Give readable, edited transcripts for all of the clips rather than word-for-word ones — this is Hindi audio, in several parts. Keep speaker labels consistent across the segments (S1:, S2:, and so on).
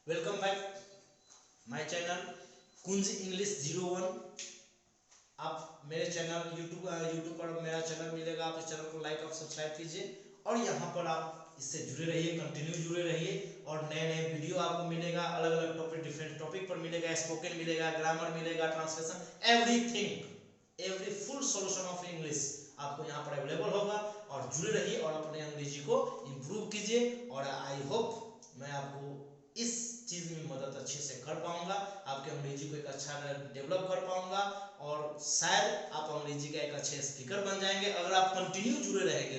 S1: Welcome back my channel Kunj English 01। आप मेरे चैनल यूट्यूब पर मेरा चैनल मिलेगा। आप इस चैनल को लाइक और सब्सक्राइब कीजिए और यहाँ पर आप इससे जुड़े रहिए, कंटिन्यू जुड़े रहिए और नए नए वीडियो आपको मिलेगा। अलग अलग टॉपिक, डिफरेंट टॉपिक पर मिलेगा। स्पोकन मिलेगा, ग्रामर मिलेगा, translation, everything, every full solution of English आपको यहाँ पर अवेलेबल होगा। और जुड़े रहिए और अपने अंग्रेजी को इम्प्रूव कीजिए। और आई होप मैं आपको इस चीज में मदद अच्छे से कर पाऊंगा, आपके अंग्रेजी को एक अच्छा डेवलप कर पाऊंगा और शायद आप अंग्रेजी का एक अच्छे स्पीकर बन जाएंगे अगर आप कंटिन्यू जुड़े रहेंगे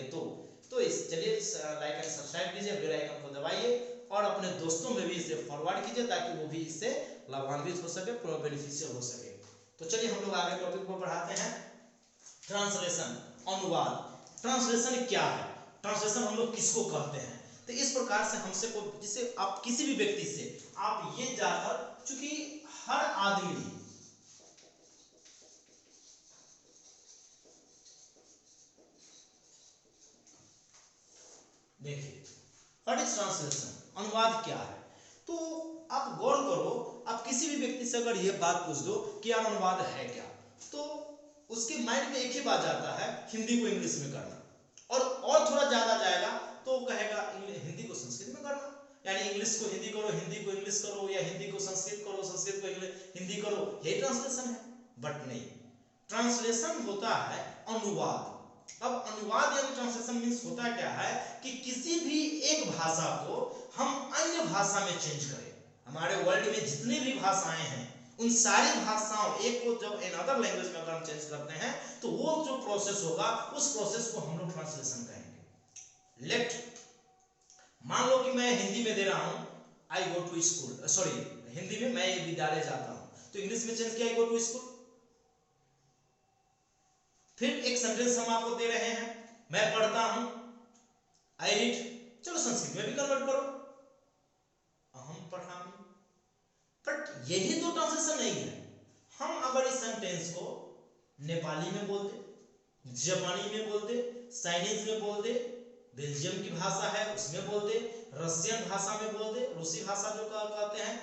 S1: तो इस चलिए लाइक एंड सब्सक्राइब कीजिए, बेल आइकन को दबाइए और अपने दोस्तों में भी इसे फॉरवर्ड कीजिए ताकि वो भी इससे लाभान्वित हो सके, बेनिफिशियल हो सके। तो चलिए हम लोग आगे टॉपिक को बढ़ाते हैं। ट्रांसलेशन, अनुवाद। ट्रांसलेशन क्या है? ट्रांसलेशन हम लोग किसको कहते हैं? तो इस प्रकार से हमसे को जिसे आप किसी भी व्यक्ति से आप ये जानकर, चूंकि हर आदमी देखिए व्हाट इज ट्रांसलेशन, अनुवाद क्या है। तो आप गौर करो, आप किसी भी व्यक्ति से अगर ये बात पूछ दो कि यार अनुवाद है क्या, तो उसके माइंड में एक ही बात आता है, हिंदी को इंग्लिश में करना। और थोड़ा ज्यादा जाएगा तो कहेगा हिंदी को संस्कृत में करना, यानी इंग्लिश को हिंदी करो, हिंदी को इंग्लिश करो, या हिंदी को संस्कृत करो, संस्कृत को हिंदी करो, यही ट्रांसलेशन है। बट नहीं, ट्रांसलेशन होता है अनुवाद। अब अनुवाद यानी ट्रांसलेशन मीन्स होता क्या है कि किसी भी एक भाषा को हम अन्य भाषा में चेंज करें। हमारे वर्ल्ड में जितनी भी भाषाएं हैं उन सारी भाषाओं एक को जब इन अदर लैंग्वेज में अगर हम चेंज करते हैं तो वो जो प्रोसेस होगा उस प्रोसेस को हम लोग ट्रांसलेशन कहेंगे। लेट मान लो कि मैं हिंदी में दे रहा हूं I go to school, sorry Hindi में मैं विद्यालय जाता हूं, तो इंग्लिश में चेंज किया आई गो टू स्कूल। फिर एक सेंटेंस हम आपको दे रहे हैं, मैं पढ़ता हूं आई रीड, चलो संस्कृत में भी कन्वर्ट करो अहम पठामि। बट यही तो ट्रांसलेशन नहीं है। हम अगर इस सेंटेंस को नेपाली में बोल दे, जापानी में बोल दे, चाइनीज में बोल दे, बेल्जियम की भाषा है उसमें बोल दे, रशियन भाषा में बोल दे, रूसी भाषा जो कहते हैं,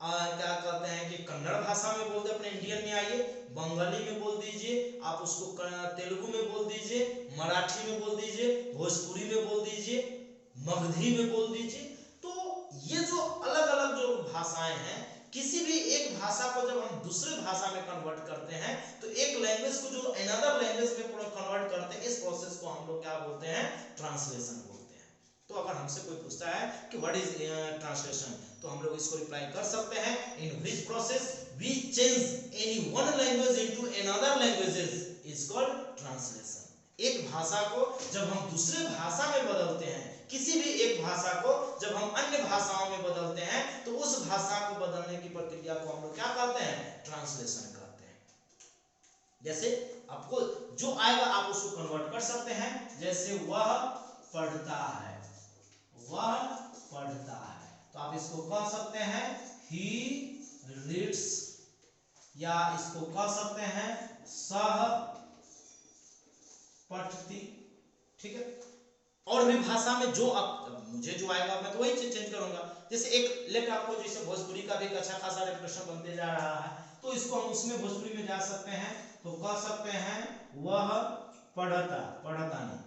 S1: क्या कहते हैं कि कन्नड़ भाषा में बोल दे, अपने इंडियन में आइए, बंगाली में बोल दीजिए, आप उसको तेलुगु में बोल दीजिए, मराठी में बोल दीजिए, भोजपुरी में बोल दीजिए, मगधी में बोल दीजिए। तो ये जो अलग अलग जो भाषाएं हैं, किसी भी एक भाषा को जब हम दूसरे भाषा में कन्वर्ट करते हैं तो एक लैंग्वेज को जो अनदर लैंग्वेज में कन्वर्ट करते हैं, इस प्रोसेस को हम लोग क्या बोलते हैं? ट्रांसलेशन बोलते हैं। तो अगर हमसे कोई पूछता है कि व्हाट इज ट्रांसलेशन, तो हम लोग इसको रिप्लाई कर सकते हैं, in which process we change any one language into another languages is called translation. एक भाषा को जब हम दूसरे भाषा में बदलते हैं, किसी भी एक भाषा को जब हम अन्य भाषाओं में बदलते हैं तो उस भाषा को बदलने की प्रक्रिया को हम लोग क्या कहते हैं? ट्रांसलेशन कहते हैं। जैसे आपको जो आएगा आप उसको कन्वर्ट कर सकते हैं। जैसे वह पढ़ता है, वह पढ़ता है, तो आप इसको कह सकते हैं ही रीड्स, या इसको कह सकते हैं सह पठती। ठीक है, और भी भाषा में जो आप मुझे जो आएगा मैं तो वही चेंज करूंगा। जैसे एक लेट आपको जैसे भोजपुरी का भी एक अच्छा खासा रेपुटेशन बनते जा रहा है, तो इसको हम उसमें भोजपुरी में जा सकते हैं, तो कह सकते हैं वह पढ़ता, पढ़तानी,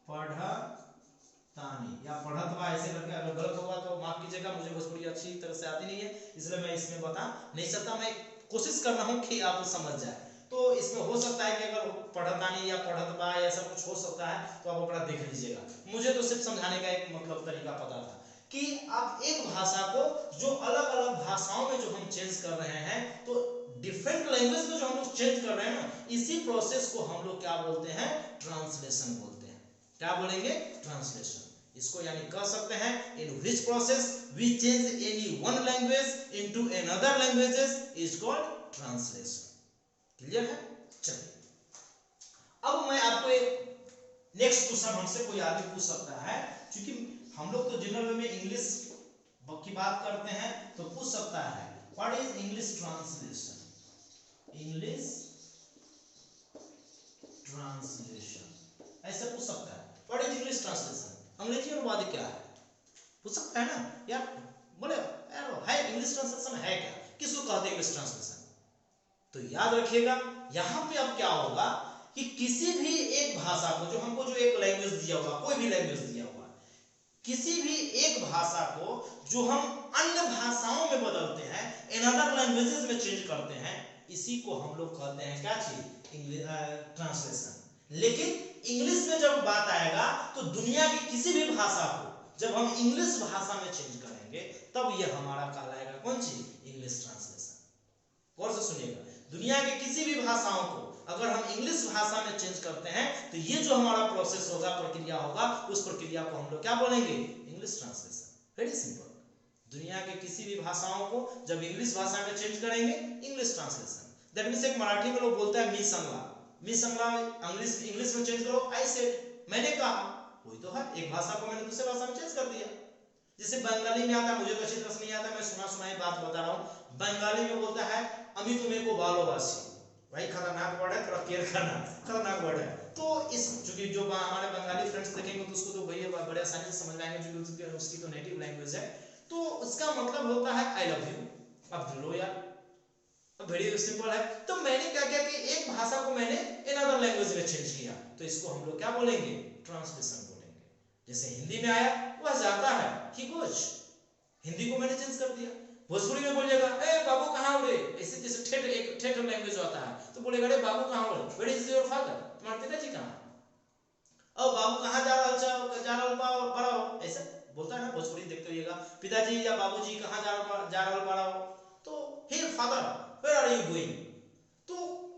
S1: पढ़तानी या पढ़तवा, ऐसे करके। अगर गलत होगा तो माफ कीजिएगा, मुझे भोजपुरी अच्छी तरह से आती नहीं है इसलिए मैं इसमें बता नहीं सकता। मैं कोशिश कर रहा हूँ कि आप समझ जाए। तो इसमें हो सकता है कि अगर पढ़तानी या पढ़तबा ऐसा कुछ हो सकता है तो आप अपना देख लीजिएगा। मुझे तो सिर्फ समझाने का एक मतलब तरीका पता था कि आप एक भाषा को जो अलग अलग भाषाओं में जो हम चेंज कर रहे हैं, तो डिफरेंट लैंग्वेज में जो हम लोग चेंज कर रहे हैं ना, इसी प्रोसेस को हम लोग क्या बोलते हैं? ट्रांसलेशन बोलते हैं। क्या बोलेंगे? ट्रांसलेशन। इसको यानी कह सकते हैं in which process we change any one language into another languages is called translation. Clear है? चलिए अब मैं आपको एक नेक्स्ट क्वेश्चन हमसे कोई आदमी पूछ सकता है, क्योंकि हम लोग तो जनरल में इंग्लिश की बात करते हैं, तो पूछ सकता है what is English translation, English translation ऐसे पूछ सकता है। व्हाट इज इंग्लिश ट्रांसलेशन, अंग्रेजी अनुवाद क्या है? पूछ सकता है ना यार। बोले यार है इंग्लिश ट्रांसलेशन है क्या, किसको कहते हैं इंग्लिश ट्रांसलेशन? तो याद रखिएगा यहाँ पे अब क्या होगा कि किसी भी एक भाषा को, जो हमको जो एक लैंग्वेज दिया हुआ, कोई भी लैंग्वेज दिया हुआ, किसी भी एक भाषा को जो हम अन्य भाषाओं में बदलते हैं, इन अदर लैंग्वेजेस में चेंज करते हैं, इसी को हम लोग कहते हैं क्या चीज, ट्रांसलेशन। लेकिन इंग्लिश में जब बात आएगा तो दुनिया की किसी भी भाषा को जब हम इंग्लिश भाषा में चेंज करेंगे तब यह हमारा कहलाएगा कौन चीज, इंग्लिश ट्रांसलेशन। गौर से सुनिएगा, दुनिया के किसी भी भाषाओं को अगर हम इंग्लिश भाषा में चेंज करते हैं तो ये जो हमारा प्रोसेस होगा, प्रक्रिया होगा, उस प्रक्रिया को हम लोग क्या बोलेंगे, इंग्लिश ट्रांसलेशन। वेरी सिंपल, दुनिया के किसी भी भाषाओं को जब इंग्लिश भाषा में चेंज करेंगे, इंग्लिश ट्रांसलेशन। दैट मींस एक मराठी में लोग बोलता है मी संगला, मी संगला इंग्लिश में चेंज करो, आई सेड, मैंने कहा, वही तो है, एक भाषा को मैंने दूसरे भाषा में चेंज कर दिया। जैसे बंगाली में आता है, मुझे तो अच्छी तरह से नहीं आता, मैं सुना ही बात बता रहा हूँ। बंगाली में बोलता है अमी तुम्हें को भालोबासी, भाई खतरनाक वर्ड है, थोड़ा केयर करना, खतरनाक वर्ड है। तो इस चूंकि जो हमारे बंगाली फ्रेंड्स देखेंगे तो उसको तो भैया बड़े आसानी से समझ में आएंगे, क्योंकि उसकी तो नेटिव लैंग्वेज है। तो उसका मतलब होता है आई लव यू। अब लो यार, वेरी सिंपल है। तो मैंने क्या किया कि एक भाषा को मैंने इन अदर लैंग्वेज में चेंज किया, तो इसको हम लोग क्या बोलेंगे, ट्रांसलेशन बोलेंगे। जैसे हिंदी में आया, वह जाता है, ही गोज, हिंदी को मैंने चेंज कर दिया। भोजपुरी में बोलिएगा ए बाबू कहाँ उड़े, ऐसे जैसे एक ठेठ लैंग्वेज होता है, तो बोलेगा अरे बाबू कहाँ उड़े, वेयर इज योर फादर, तुम्हारे पिताजी कहाँ, अब बाबू कहाँ जा रहल बड़ा हो, ऐसा बोलता है ना भोजपुरी, देखते रहिएगा, पिताजी या बाबूजी कहाँ जा रहल बड़ा हो, तो hey father where are you going. तो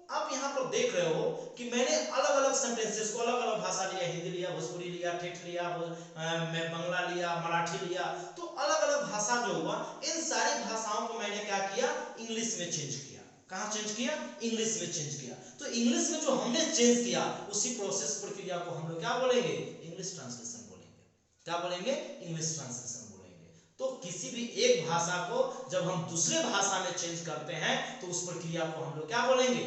S1: आप यहाँ पर देख रहे हो कि मैंने अलग अलग सेंटेंसेस को, अलग अलग भाषा लिया, हिंदी लिया, भोजपुरी लिया, ठेठ लिया, मैं बंगला लिया, मराठी लिया, तो अलग अलग भाषा जो हुआ, इन सारी भाषाओं को मैंने क्या किया, इंग्लिश में चेंज किया। कहाँ चेंज किया, इंग्लिश में चेंज किया। तो इंग्लिश में जो हमने चेंज किया, उसी प्रोसेस प्रक्रिया को हम लोग क्या बोलेंगे, इंग्लिश ट्रांसलेशन बोलेंगे। क्या बोलेंगे, इंग्लिश ट्रांसलेशन बोलेंगे। तो किसी भी एक भाषा को जब हम दूसरे भाषा में चेंज करते हैं तो उस प्रक्रिया को हम लोग क्या बोलेंगे,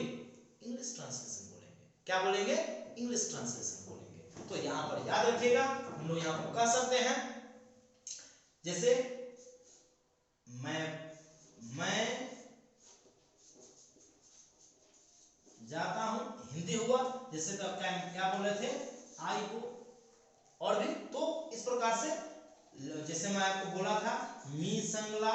S1: इंग्लिश ट्रांसलेशन बोलेंगे। क्या बोलेंगे, इंग्लिश ट्रांसलेशन बोलेंगे। तो यहां पर याद रखिएगा, हम लोग यहां पर कह सकते हैं जैसे मैं जाता हूं, हिंदी हुआ, जैसे तो क्या बोल रहे थे, आई गो, और भी। तो इस प्रकार से जैसे मैं आपको बोला था मी संगला,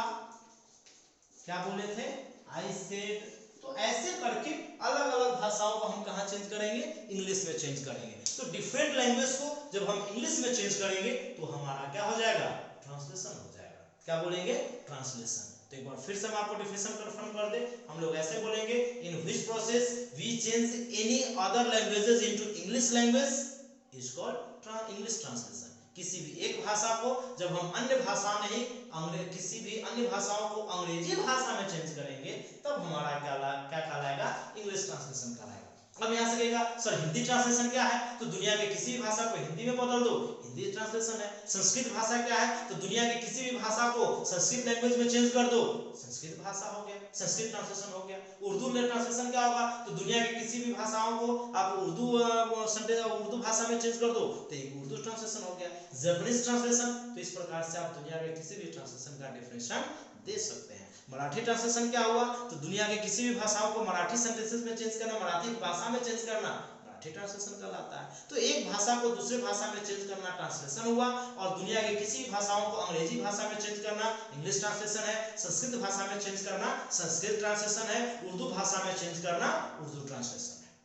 S1: क्या बोले थे, आई सेड। तो ऐसे करके अलग अलग भाषाओं को हम कहाँ चेंज करेंगे, इंग्लिश में चेंज करेंगे। तो डिफरेंट लैंग्वेज को जब हम इंग्लिश में चेंज करेंगे तो हमारा क्या हो जाएगा, ट्रांसलेशन हो जाएगा। क्या बोलेंगे, ट्रांसलेशन। तो एक बार फिर से हम आपको डिफिनेशन कंफर्म कर दे, हम लोग ऐसे बोलेंगे, in which process we change any other languages into English language is called English translation. किसी भी एक भाषा को जब हम अन्य भाषा में ही किसी भी अन्य भाषाओं को अंग्रेजी भाषा में चेंज करेंगे तब हमारा क्या कहलाएगा, इंग्लिश ट्रांसलेशन कहलाएगा। अब यहाँ से कहेगा सर हिंदी ट्रांसलेशन क्या है, तो दुनिया के किसी भी भाषा को हिंदी में बदल दो, हिंदी ट्रांसलेशन है। संस्कृत भाषा क्या है, तो दुनिया की किसी भी भाषा को संस्कृत लैंग्वेज में चेंज कर दो, संस्कृत भाषा हो गया, संस्कृत ट्रांसलेशन हो गया। उर्दू ट्रांसलेशन क्या होगा, तो दुनिया की किसी भी भाषाओं को आप उर्दू भाषा में चेंज कर दो तो एक उर्दू ट्रांसलेशन हो गया। जापानीज ट्रांसलेशन, तो इस प्रकार से आप दुनिया के किसी भी ट्रांसलेशन का डेफिनेशन दे सकते हैं। मराठी ट्रांसलेशन क्या हुआ, तो दुनिया के किसी भी भाषाओं को मराठी सेंटेंसेस में चेंज करना, मराठी भाषा में चेंज करना मराठी ट्रांसलेशन कहलाता है। तो एक भाषा को दूसरे भाषा में चेंज करना ट्रांसलेशन हुआ, और दुनिया के किसी भी भाषाओं को अंग्रेजी भाषा में चेंज करना इंग्लिश ट्रांसलेशन है, संस्कृत भाषा में चेंज करना संस्कृत ट्रांसलेशन है, उर्दू भाषा में चेंज करना उर्दू ट्रांसलेशन है।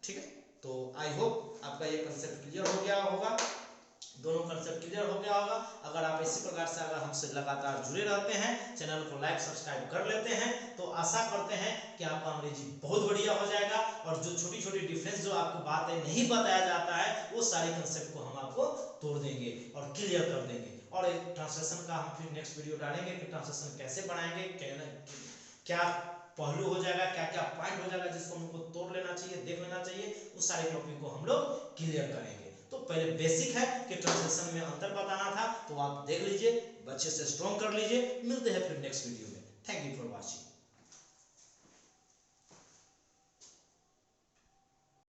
S1: ठीक है, तो आई होप आपका ये कंसेप्ट क्लियर हो गया होगा, दोनों कंसेप्ट क्लियर हो गया होगा। अगर आप इसी प्रकार से अगर हमसे लगातार जुड़े रहते हैं, चैनल को लाइक सब्सक्राइब कर लेते हैं, तो आशा करते हैं कि आपका अंग्रेजी बहुत बढ़िया हो जाएगा, और जो छोटी छोटी डिफरेंस जो आपको बातें नहीं बताया जाता है वो सारे कंसेप्ट को हम आपको तोड़ देंगे और क्लियर कर देंगे। और एक ट्रांसलेशन का हम फिर नेक्स्ट वीडियो डालेंगे कि ट्रांसलेशन कैसे बनाएंगे, क्या पहलू हो जाएगा, क्या क्या पॉइंट हो जाएगा जिसको हमको तोड़ लेना चाहिए, देख लेना चाहिए, उस सारे टॉपिक को हम लोग क्लियर करेंगे। तो पहले बेसिक है कि ट्रांसलेशन में अंतर बताना था, तो आप देख लीजिए, अच्छे से स्ट्रॉन्ग कर लीजिए। मिलते हैं फिर नेक्स्ट वीडियो में। Thank you for watching.